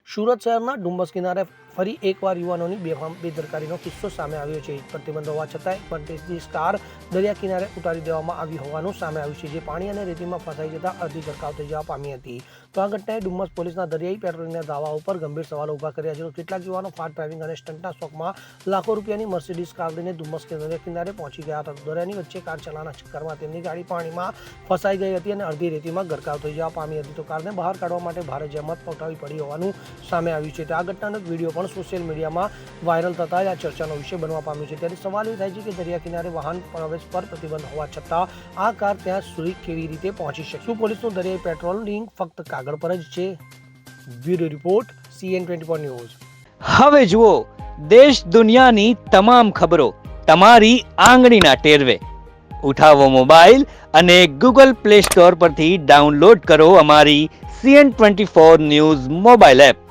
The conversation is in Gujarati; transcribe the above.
સુરત શહેરના ડુમ્મસ કિનારે ફરી એકવાર યુવાનોની બેદરકારીનો કિસ્સો સામે આવ્યો છે। પ્રતિબંધ હોવા છતાંય પરદેશી કાર દરિયા કિનારે ઉતારી દેવામાં આવી હોવાનું સામે આવ્યું છે, જે પાણી અને રેતીમાં ફસાઈ જતા અડધી ગરકાવ થઈ જવા પામી હતી। તો આ ઘટનાએ ડુમ્મસ પોલીસના દરિયાઈ પેટ્રોલિંગના દાવા ઉપર ગંભીર સવાલો ઊભા કર્યા છે। કેટલાક યુવાનો ફાસ્ટ ડ્રાઇવિંગ અને સ્ટન્ટના શોખમાં લાખો રૂપિયાની મર્સિડીઝ કાર લઈને ડુમ્મસ દરિયા કિનારે પહોંચી ગયા હતા। દરિયાની વચ્ચે કાર ચલાવવાના ચક્કરમાં તેમની ગાડી પાણીમાં ફસાઈ ગઈ હતી અને અડધી રેતીમાં ગરકાવ થઈ જવા પામી હતી। તો કારને બહાર કાઢવા માટે ભારે જહેમત ઉઠાવવી પડી હોવાનું સામે આવ્યું છે। આ ઘટનાનો એક વિડીયો પણ સોશિયલ મીડિયામાં વાયરલ થતા આ ચર્ચાનો વિષય બનવા પામ્યો છે। ત્યારે સવાલ એ થાય છે કે દરિયા કિનારે વાહન પ્રવેશ પર પ્રતિબંધ હોવા છતાં આ કાર ત્યાં સુધી કેવી રીતે પહોંચી શકે? શું પોલીસનું દરિયાઈ પેટ્રોલિંગ ફક્ત કાગળ પર જ છે? Bureau report, CN24 news. હવે જુઓ દેશ દુનિયાની તમામ ખબરો તમારી આંગળીના ટેરવે। ઉઠાવો મોબાઈલ અને ગૂગલ પ્લે સ્ટોર પરથી ડાઉનલોડ કરો અમારી CN24 ન્યૂઝ મોબાઈલ એપ।